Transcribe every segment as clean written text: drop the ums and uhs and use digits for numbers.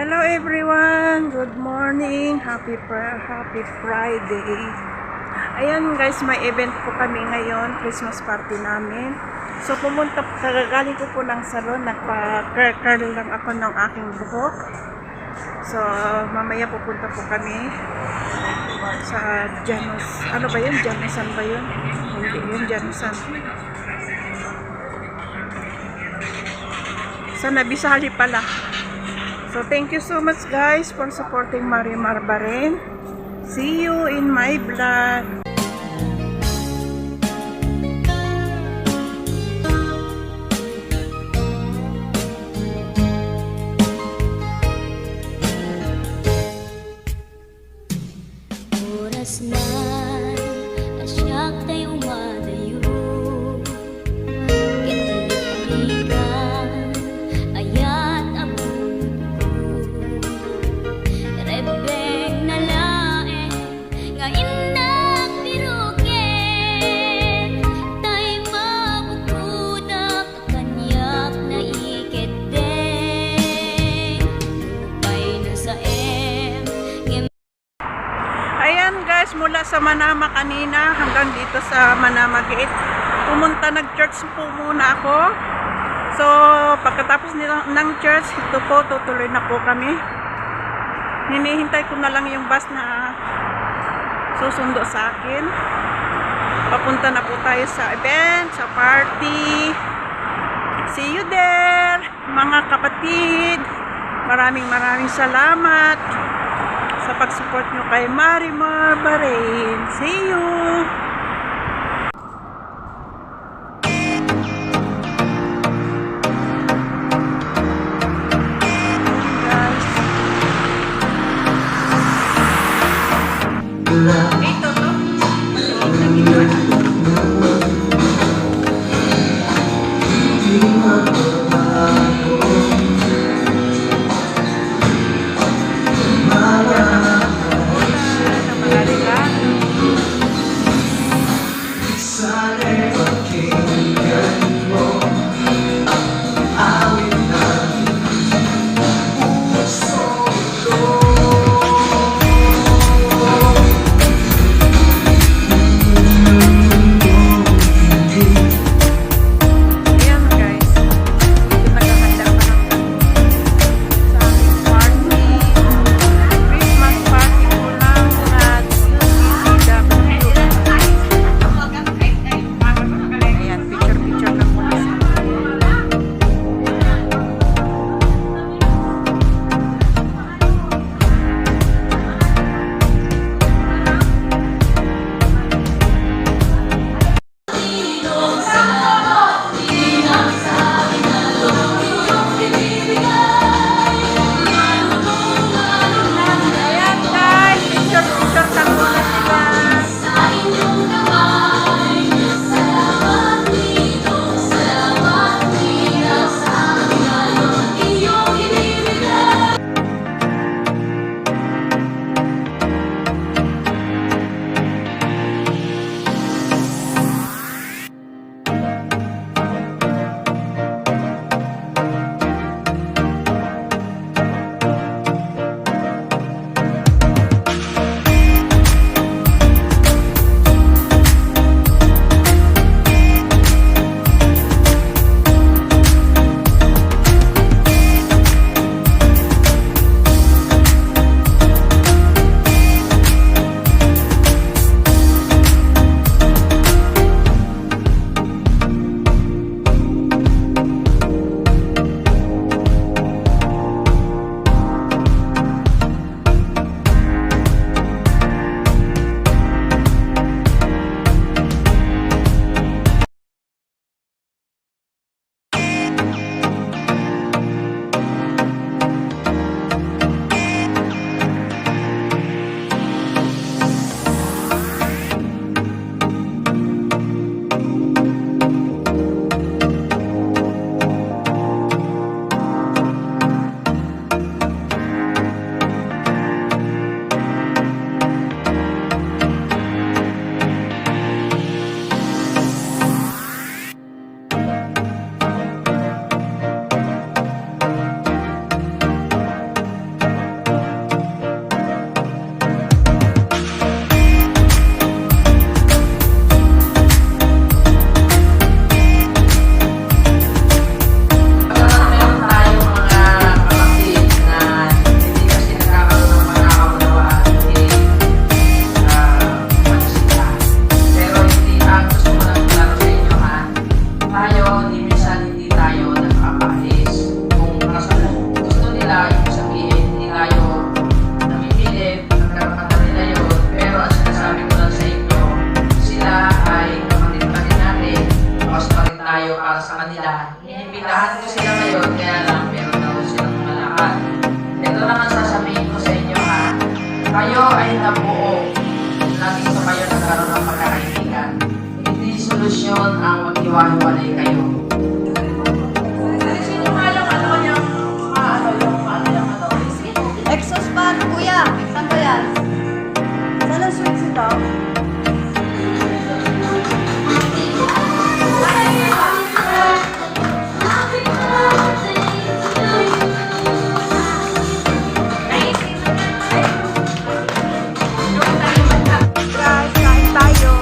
Hello everyone, good morning, happy Friday. Ayan guys, may event po kami ngayon, Christmas party namin. So kagagaling ko po ng salon, nagpa-curl lang ako ng aking buhok. So mamaya pupunta po kami sa Janus, ano ba yun? Janusan ba yun? Hindi yun, Janusan. Sa Nabisali pala. So thank you so much guys for supporting Marimar Baren. See you in my vlog. Oras na asyak tayo umadayo. Ayan guys, mula sa Manama kanina hanggang dito sa Manama Gate, nag-church po muna ako. So pagkatapos ng church, ito po, tutuloy na po kami. Hinihintay ko na lang yung bus na susundo sa akin. Papunta na po tayo sa event, sa party. See you there, mga kapatid. Maraming salamat sa pag-support nyo kay Marimar Baren. See you! Ito to. kayo ay nabuo. Laging sa kayo nagkaroon ng pagkakaibigan. Hindi solusyon ang maghiwa-hiwalay kayo. Sino nga yung ano yung Exos pa, ano kuya? Saan ba yan? Saan ang switch ito? Guys, kain tayo.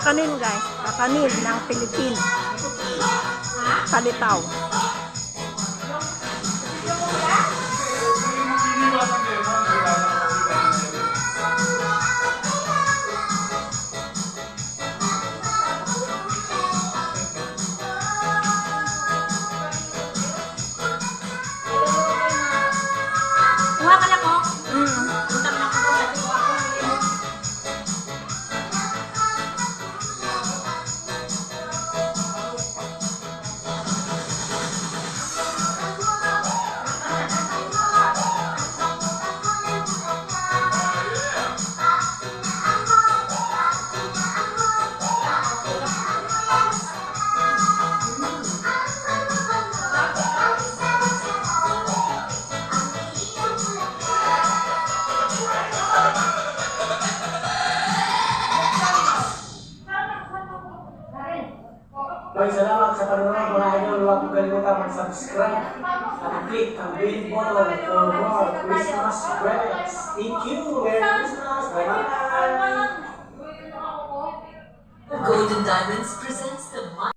Kakanin guys, kakanin ng Pilipino. Kalitaw. Kuha ka na ko? Maraming salamat sa panonood mga idol. Huwag mo kalimutan mag-subscribe at click ang bell button for more Christmas credits. Thank you! Merry Christmas! Bye-bye! Golden Diamonds presents the